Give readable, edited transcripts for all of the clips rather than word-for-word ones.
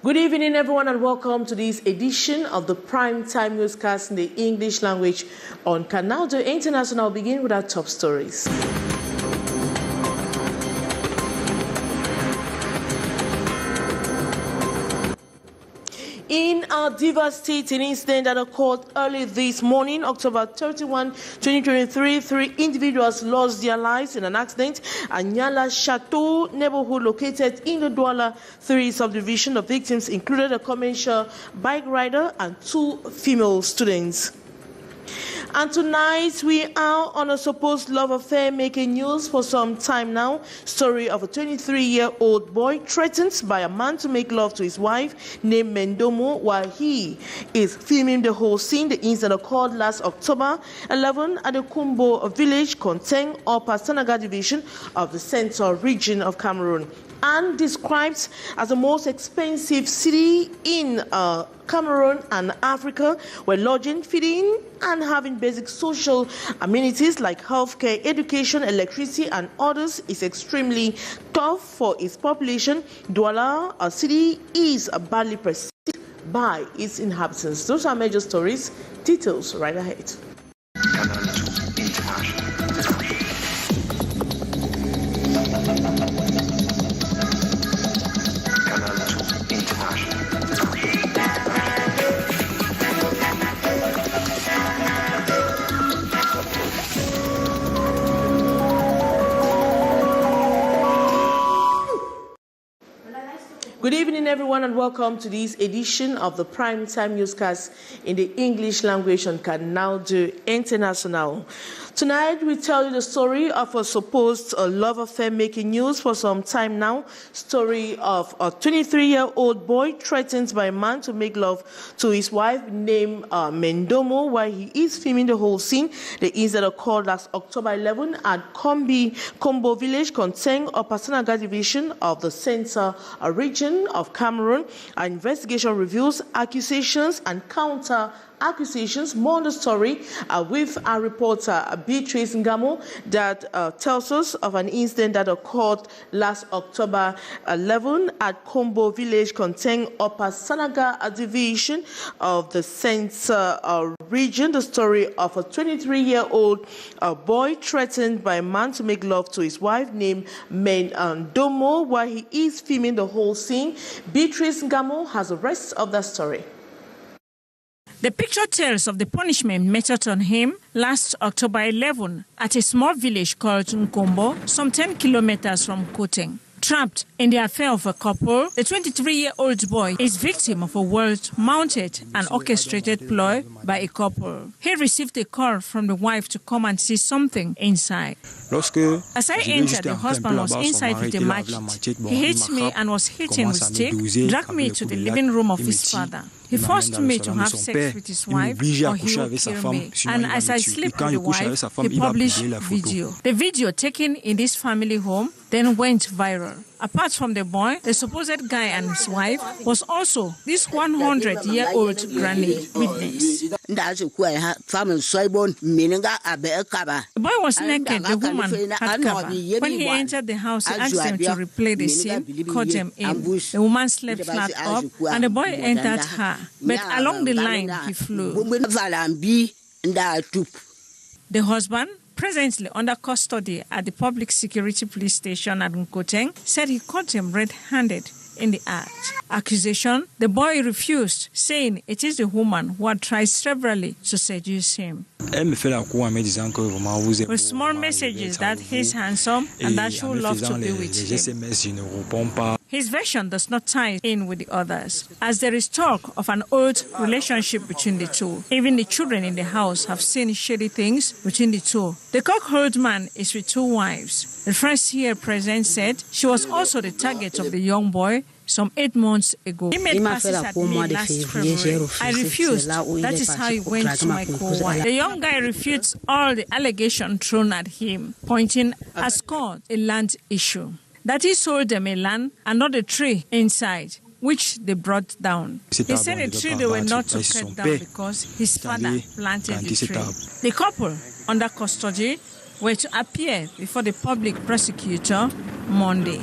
Good evening, everyone, and welcome to this edition of the Prime Time Newscast in the English language on Canal International. Begin with our top stories. In a devastating incident that occurred early this morning, October 31, 2023, 3 individuals lost their lives in an accident at Nyala Chateau neighborhood located in the DOUALA 3 subdivision. Of victims included a commercial bike rider and 2 female students. And tonight we are on a supposed love affair making news for some time now. Story of a 23-year-old boy threatened by a man to make love to his wife named Mendomo while he is filming the whole scene. The incident occurred last October 11 at the Kumbo village, Konteng, Upper Sanaga division of the central region of Cameroon. And described as the most expensive city in Cameroon and Africa, where lodging, feeding, and having basic social amenities like healthcare, education, electricity, and others is extremely tough for its population. DOUALA, a city, is badly perceived by its inhabitants. Those are major stories. Details right ahead. Good evening, everyone, and welcome to this edition of the Prime Time Newscast in the English language on Canal International. Tonight, we tell you the story of a supposed love affair making news for some time now. Story of a 23-year-old boy threatened by a man to make love to his wife named Mendomo while he is filming the whole scene. The incident occurred last October 11 at Kumbo village, Konteng, Upper Sanaga division of the central region of Cameroon. Our investigation reveals accusations and counter accusations. More on the story with our reporter Beatrice Ngamo that tells us of an incident that occurred last October 11 at Kumbo village, Konteng, Upper Sanaga division of the central region. The story of a 23-year-old boy threatened by a man to make love to his wife named Mendomo while he is filming the whole scene. Beatrice Ngamo has the rest of that story. The picture tells of the punishment meted on him last October 11 at a small village called Nkombo, some 10 kilometers from Konteng. Trapped in the affair of a couple, the 23-year-old boy is victim of a well-mounted and orchestrated ploy by a couple. He received a call from the wife to come and see something inside. As I entered, the husband was inside with a machete. He hit me and was hitting with stick, dragged me to the living room of his father. He forced me to have sex with his wife or he would kill me. And as I slept with the wife, he published video. The video taken in this family home then went viral. Apart from the boy, the supposed guy and his wife was also this 100-year-old granny witness. The boy was naked, the woman had cover. When he entered the house, he asked them to replay the scene, caught them in. The woman slept flat up, and the boy entered her. But along the line, he flew. The husband, presently under custody at the public security police station at Nkoteng, said he caught him red-handed in the act. Accusation, the boy refused, saying it is the woman who had tried severally to seduce him. With small messages that he's handsome and that she would love to be with him. His version does not tie in with the others, as there is talk of an old relationship between the two. Even the children in the house have seen shady things between the two. The cock-herd man is with 2 wives. The first here present said she was also the target of the young boy some 8 months ago. He made passes at me last February. I refused. That is how he went to my co-wife. The young guy refutes all the allegations thrown at him, pointing as called a land issue. That he sold them a land and not a tree inside, which they brought down. He said a tree they were not to cut down because his father planted the tree. The couple, under custody, were to appear before the public prosecutor Monday.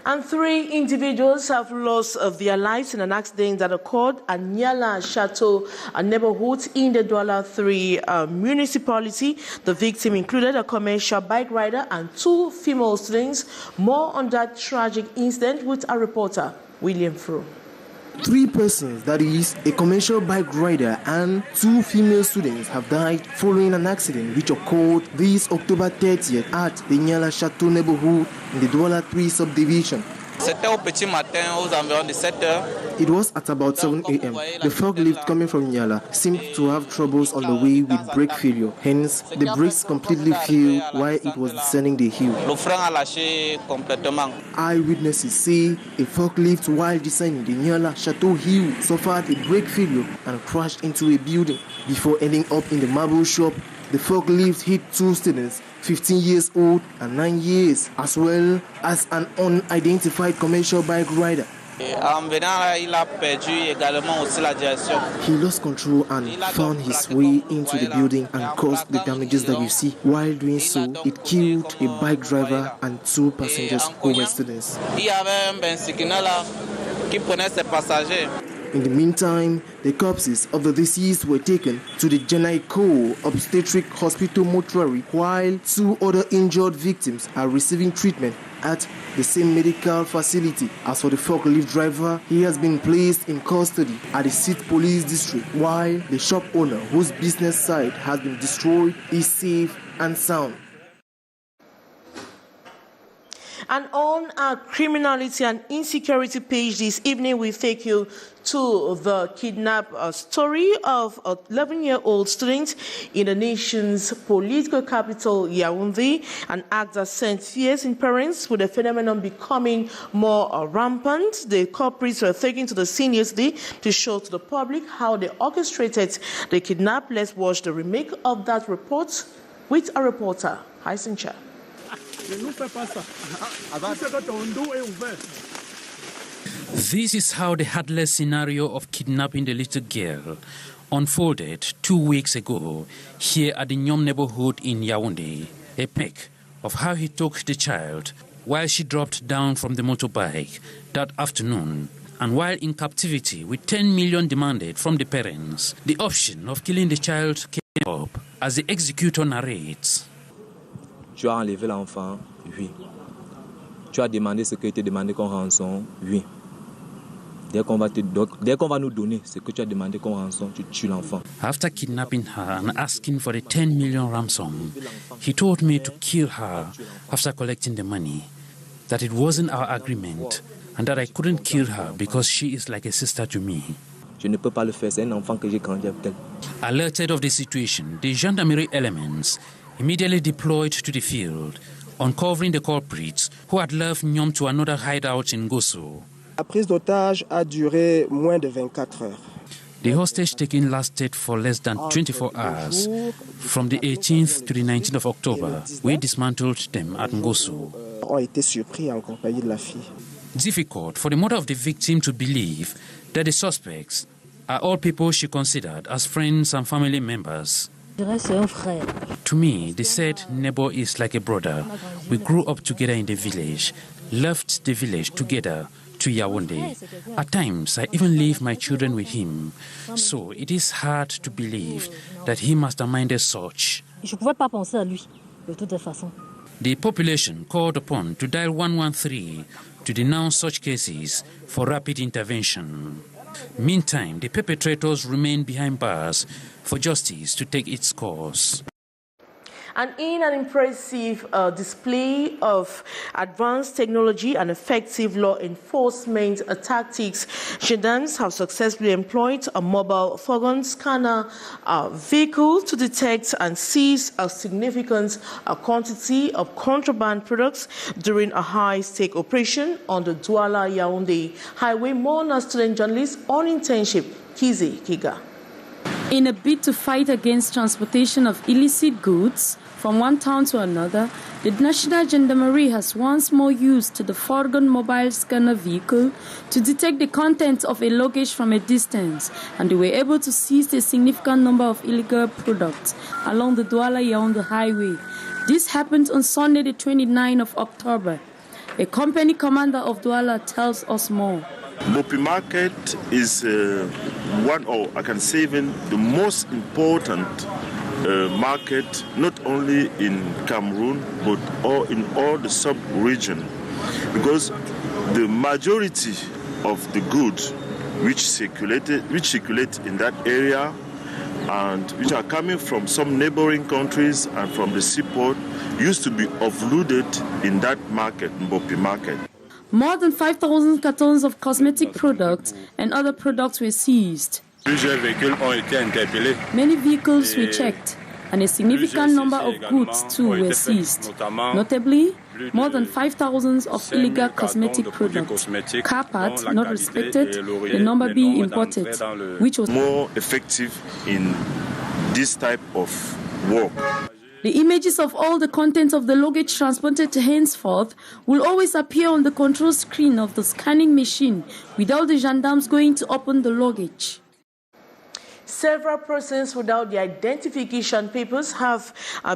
And 3 individuals have lost their lives in an accident that occurred at Nyala Chateau, a neighborhood in the DOUALA 3 municipality. The victim included a commercial bike rider and 2 female students. More on that tragic incident with our reporter, William Fro. 3 persons, that is, a commercial bike rider and 2 female students, have died following an accident which occurred this October 30th at the Nyala Chateau neighborhood in the DOUALA 3 subdivision. C'était au petit matin, aux environs de 7 heures. It was at about 7 a.m. The forklift coming from Nyala seemed to have troubles on the way with brake failure. Hence, the brakes completely failed while it was descending the hill. Le frein a lâché complètement. Eyewitnesses say a forklift while descending the Nyala Chateau hill suffered a brake failure and crashed into a building. Before ending up in the marble shop, the forklift hit 2 students, 15 years old and 9 years, as well as an unidentified commercial bike rider. En venant là, il a perdu également aussi la direction. He lost control and found his way into the building and caused the damages that you see. While doing so, it killed a bike driver and 2 passengers who were students. Il y avait un benzikineur là qui prenait ses passagers. In the meantime, the corpses of the deceased were taken to the Janaiko Obstetric Hospital mortuary, while 2 other injured victims are receiving treatment at the same medical facility. As for the forklift driver, he has been placed in custody at the City Police District, while the shop owner, whose business site has been destroyed, is safe and sound. And on our criminality and insecurity page this evening, we take you to the kidnap story of an 11-year-old student in the nation's political capital, Yaoundé, an act that sent fears in parents, with the phenomenon becoming more rampant. The culprits were taken to the scene yesterday to show to the public how they orchestrated the kidnap. Let's watch the remake of that report with our reporter, Haisincha. This is how the heartless scenario of kidnapping the little girl unfolded 2 weeks ago here at the Nyom neighborhood in Yaoundé. A pic of how he took the child while she dropped down from the motorbike that afternoon, and while in captivity with 10 million demanded from the parents. The option of killing the child came up as the executor narrates. Tu as enlevé l'enfant? Oui. Tu as demandé ce qui était demandé comme rançon? Oui. Dès qu'on va nous donner ce que tu as demandé comme rançon, tu tues l'enfant. After kidnapping her and asking for the 10 million ransom, he told me to kill her after collecting the money, that it wasn't our agreement, and that I couldn't kill her because she is like a sister to me. Je ne peux pas le faire, c'est un enfant que j'ai grandi avec elle. Alerted of the situation, the gendarmerie elements immediately deployed to the field, uncovering the culprits who had left Nyom to another hideout in Gosso. La prise d'otage a duré moins de 24 heures. The hostage taking lasted for less than 24 hours. From the 18th to the 19th of October, we dismantled them at Ngosso. Ont été surpris en compagnie de la fille. Difficult for the mother of the victim to believe that the suspects are all people she considered as friends and family members. To me, the said neighbor is like a brother. We grew up together in the village, left the village together to Yaoundé. At times, I even leave my children with him. So it is hard to believe that he masterminded such. The population called upon to dial 113 to denounce such cases for rapid intervention. Meantime, the perpetrators remain behind bars for justice to take its course. And in an impressive display of advanced technology and effective law enforcement tactics, gendarmes have successfully employed a mobile foreign scanner vehicle to detect and seize a significant quantity of contraband products during a high-stake operation on the DOUALA-Yaoundé highway. More on our student journalist on internship, Kize Kiga. In a bid to fight against transportation of illicit goods from one town to another, the National Gendarmerie has once more used the foreign mobile scanner vehicle to detect the contents of a luggage from a distance, and they were able to seize a significant number of illegal products along the DOUALA-Yaoundé highway. This happened on Sunday, the 29th of October. A company commander of DOUALA tells us more. Mopi market is one, or I can say even the most important market, not only in Cameroon, but in all the sub-region, because the majority of the goods which circulate in that area and which are coming from some neighboring countries and from the seaport used to be offloaded in that market, Mopi market. More than 5,000 cartons of cosmetic products and other products were seized. Many vehicles were checked, and a significant number of goods too were seized. Notably, more than 5,000 of illegal cosmetic products. Car parts not respected, the number being imported, which was more effective in this type of work. The images of all the contents of the luggage transported henceforth will always appear on the control screen of the scanning machine without the gendarmes going to open the luggage. Several persons without the identification papers have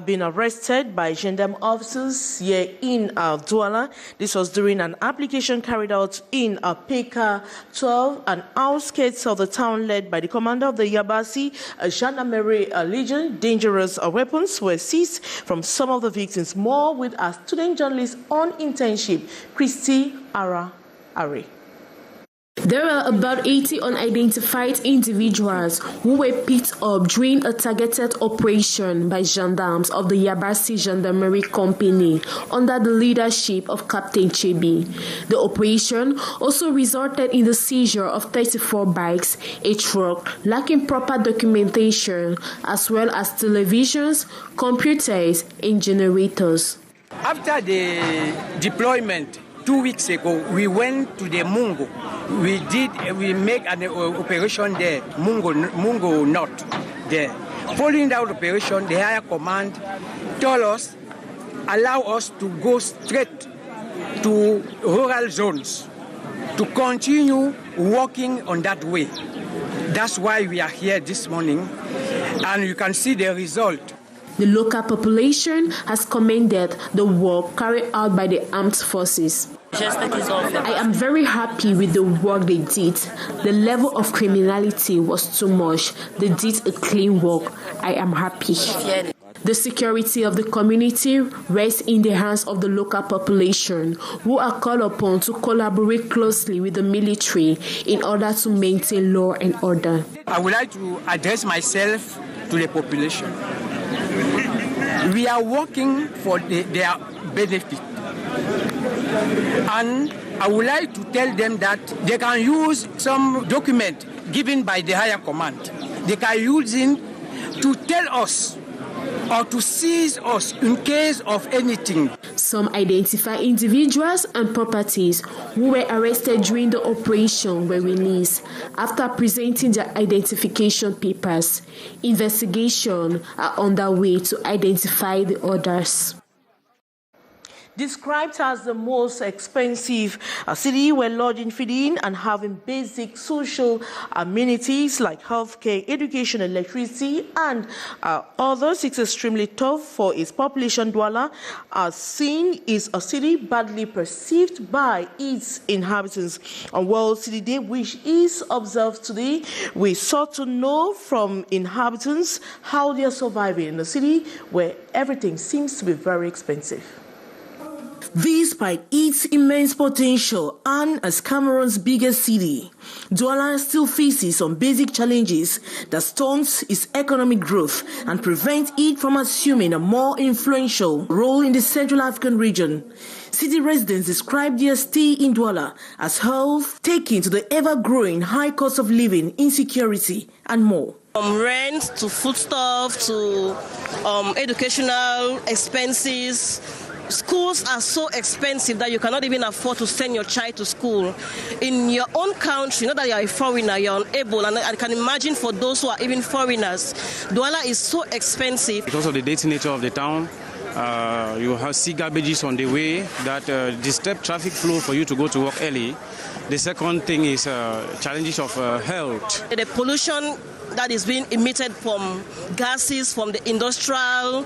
been arrested by gendarme officers here in DOUALA. This was during an application carried out in Peka 12, an outskirts of the town led by the commander of the Yabasi Gendarmerie Legion. Dangerous weapons were seized from some of the victims. More with our student journalist on internship, Christy Are. There are about 80 unidentified individuals who were picked up during a targeted operation by gendarmes of the Yabasi Gendarmerie Company under the leadership of Captain Chebi. The operation also resulted in the seizure of 34 bikes, a truck lacking proper documentation, as well as televisions, computers, and generators. After the deployment 2 weeks ago, we went to the Mungo. We make an operation there, Mungo North there. Following that operation, the higher command told us, allow us to go straight to rural zones to continue working on that way. That's why we are here this morning, and you can see the result. The local population has commended the work carried out by the armed forces. I am very happy with the work they did. The level of criminality was too much. They did a clean work. I am happy. The security of the community rests in the hands of the local population, who are called upon to collaborate closely with the military in order to maintain law and order. I would like to address myself to the population. We are working for their benefit. And I would like to tell them that they can use some document given by the higher command. They can use it to tell us or to seize us in case of anything. Some identified individuals and properties who were arrested during the operation were released after presenting their identification papers. Investigations are underway to identify the others. Described as the most expensive city where lodging, feeding, and having basic social amenities like healthcare, education, electricity, and others, it's extremely tough for its population. DOUALA, as seen, is a city badly perceived by its inhabitants. On World City Day, which is observed today, we sought to know from inhabitants how they are surviving in a city where everything seems to be very expensive. Despite its immense potential and as Cameroon's biggest city, DOUALA still faces some basic challenges that stunts its economic growth and prevent it from assuming a more influential role in the Central African region. City residents describe their stay in DOUALA as health, taken to the ever-growing high cost of living, insecurity, and more. From rent to foodstuff to educational expenses. Schools are so expensive that you cannot even afford to send your child to school. In your own country, not that you are a foreigner, you are unable, and I can imagine for those who are even foreigners, DOUALA is so expensive. Because of the dirty nature of the town, you see garbages on the way that disturb traffic flow for you to go to work early. The second thing is challenges of health. The pollution that is being emitted from gases from the industrial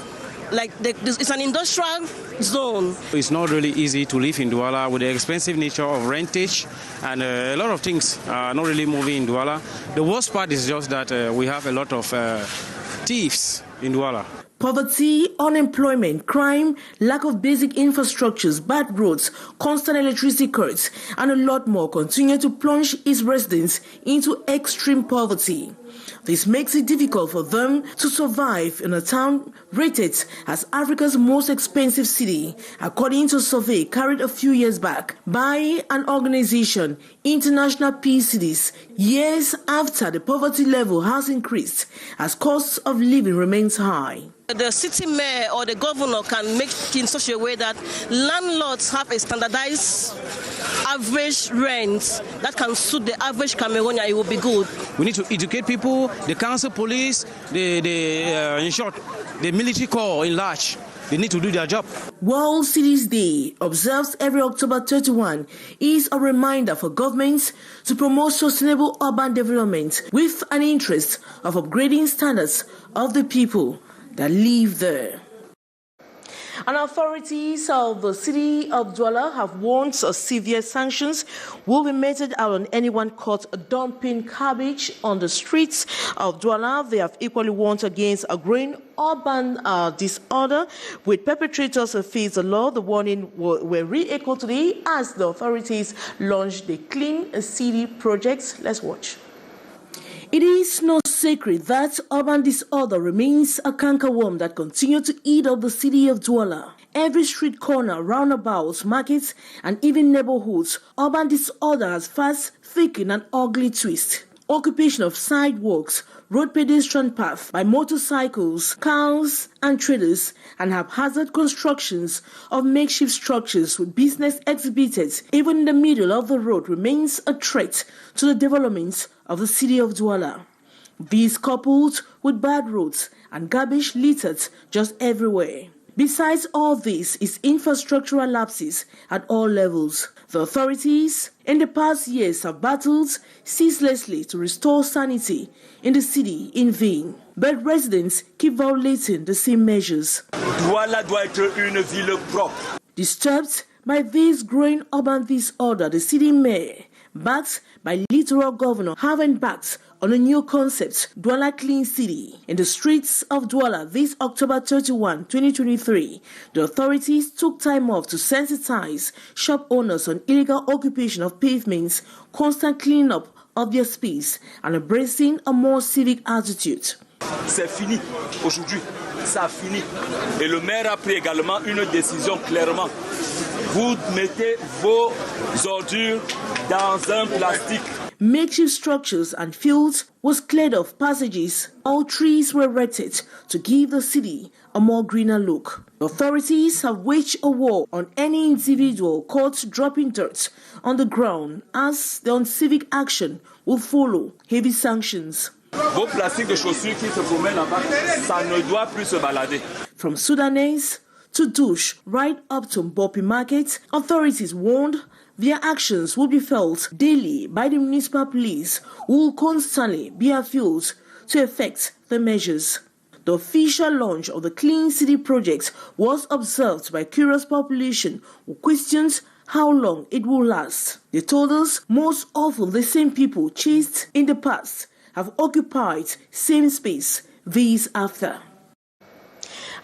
it's an industrial zone. It's not really easy to live in DOUALA with the expensive nature of rentage, and a lot of things are not really moving in DOUALA. The worst part is just that we have a lot of thieves in DOUALA. Poverty, unemployment, crime, lack of basic infrastructures, bad roads, constant electricity cuts, and a lot more continue to plunge its residents into extreme poverty. This makes it difficult for them to survive in a town rated as Africa's most expensive city, according to a survey carried a few years back by an organization, International Peace Cities, years after the poverty level has increased as costs of living remains high. The city mayor or the governor can make it in such a way that landlords have a standardized average rent that can suit the average Cameroonian. It will be good. We need to educate people, the council police, in short, the military corps in large. They need to do their job. World Cities Day, observed every October 31, is a reminder for governments to promote sustainable urban development with an interest of upgrading standards of the people that live there. And authorities of the city of DOUALA have warned severe sanctions will be meted out on anyone caught dumping garbage on the streets of DOUALA. They have equally warned against a growing urban disorder with perpetrators who face the law. The warning were re-echoed today as the authorities launched the Clean City project. Let's watch. It is no secret that urban disorder remains a cankerworm that continues to eat up the city of DOUALA. Every street corner, roundabouts, markets, and even neighborhoods, urban disorder has fast, thickened, and ugly twist. Occupation of sidewalks, road pedestrian paths by motorcycles, cars, and traders, and haphazard constructions of makeshift structures with business exhibited even in the middle of the road remains a threat to the development of the city of DOUALA. These coupled with bad roads and garbage littered just everywhere. Besides all this is infrastructural lapses at all levels. The authorities in the past years have battled ceaselessly to restore sanity in the city in vain. But residents keep violating the same measures. DOUALA doit être une ville propre. Disturbed by this growing urban disorder, the city mayor, backed by Littoral Governor, have embarked on a new concept, DOUALA Clean City. In the streets of DOUALA this October 31, 2023, the authorities took time off to sensitize shop owners on illegal occupation of pavements, constant cleaning up of their space, and embracing a more civic attitude. C'est fini aujourd'hui, ça a fini. Et le maire a pris également une décision clairement. Vous mettez vos ordures dans un plastique. Makeshift structures and fields was cleared of passages. All trees were erected to give the city a more greener look. Authorities have waged a war on any individual caught dropping dirt on the ground, as the uncivic action will follow heavy sanctions. Vos plastiques de chaussures qui se promènent là-bas, ça ne doit plus se balader. From Sudanese to Douche, right up to Mbopi Market, authorities warned their actions will be felt daily by the municipal police, who will constantly be afield to effect the measures. The official launch of the Clean City project was observed by curious population who questioned how long it will last. They told us most often the same people chased in the past have occupied same space these after.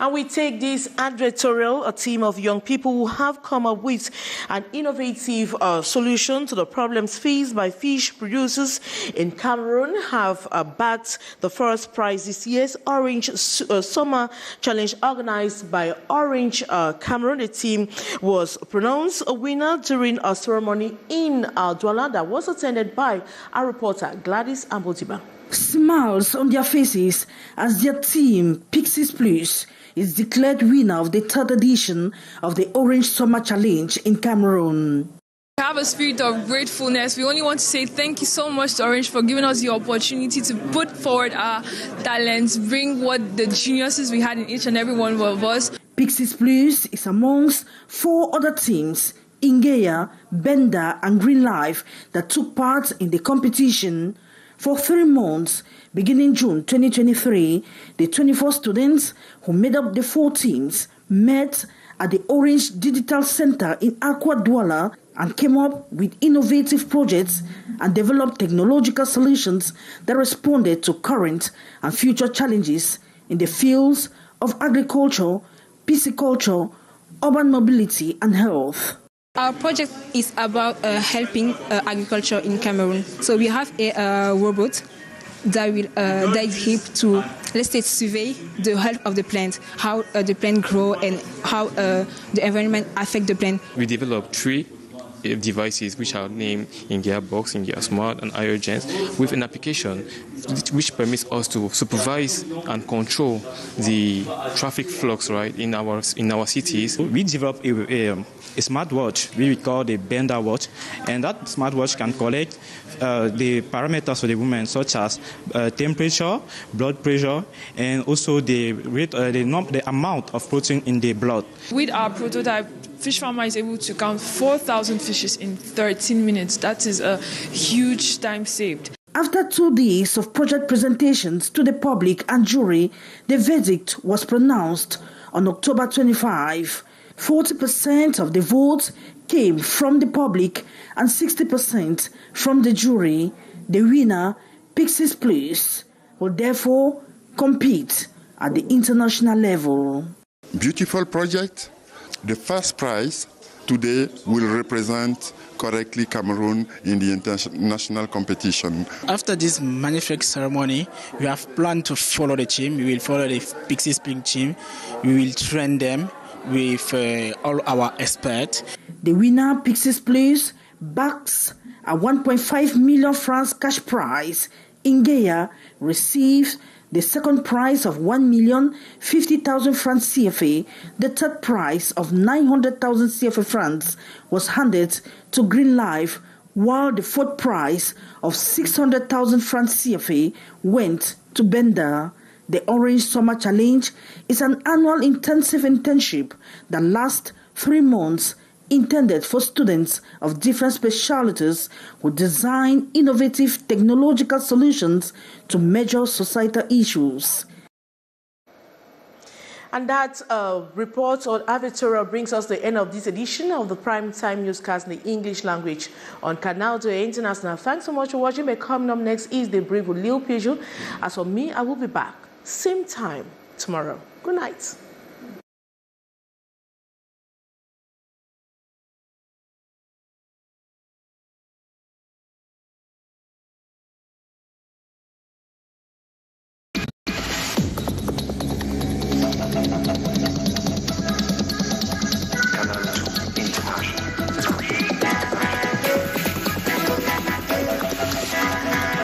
And we take this advertorial, a team of young people who have come up with an innovative solution to the problems faced by fish producers in Cameroon, have bagged the first prize this year's Orange Summer Challenge organized by Orange Cameroon. The team was pronounced a winner during a ceremony in DOUALA that was attended by our reporter Gladys Ambotiba. Smiles on their faces as their team, Pixies Plus, is declared winner of the third edition of the Orange Summer Challenge in Cameroon. I have a spirit of gratefulness. We only want to say thank you so much to Orange for giving us the opportunity to put forward our talents, bring what the geniuses we had in each and every one of us. Pixies Plus is amongst 4 other teams, Ingeya, Benda and Green Life, that took part in the competition. For 3 months, beginning June 2023, the 24 students who made up the 4 teams met at the Orange Digital Center in DOUALA and came up with innovative projects and developed technological solutions that responded to current and future challenges in the fields of agriculture, pisciculture, urban mobility, and health. Our project is about helping agriculture in Cameroon. So we have a robot that will that is able to, let's say, survey the health of the plant, how the plant grow and how the environment affect the plant. We developed 3 devices which are named in Gearbox, in Gearsmart, and IOGENS, with an application which permits us to supervise and control the traffic flux, right, in our cities. We developed a smartwatch we call the Bender watch, and that smartwatch can collect the parameters of the woman, such as temperature, blood pressure, and also the rate, the amount of protein in the blood. With our prototype, fish farmer is able to count 4,000 fishes in 13 minutes. That is a huge time saved. After 2 days of project presentations to the public and jury, the verdict was pronounced on October 25. 40% of the votes came from the public and 60% from the jury. The winner, Cliquez Plus, will therefore compete at the international level. Beautiful project. The first prize today will represent correctly Cameroon in the international competition. After this magnificent ceremony, we have planned to follow the team. We will follow the Cliquez team. We will train them with all our experts. The winner, Cliquez Plus, backs a 1.5 million francs cash prize. Ingea receives the second prize of 1,050,000 francs CFA. The third prize of 900,000 CFA francs was handed to Green Life, while the fourth prize of 600,000 francs CFA went to Bender. The Orange Summer Challenge is an annual intensive internship that lasts 3 months, intended for students of different specialties who design innovative technological solutions to major societal issues. And that report on editorial brings us to the end of this edition of the Primetime Newscast in the English language on Canal International. Thanks so much for watching. But coming up next is the brief with Lil Peugeot. As for me, I will be back same time tomorrow. Good night.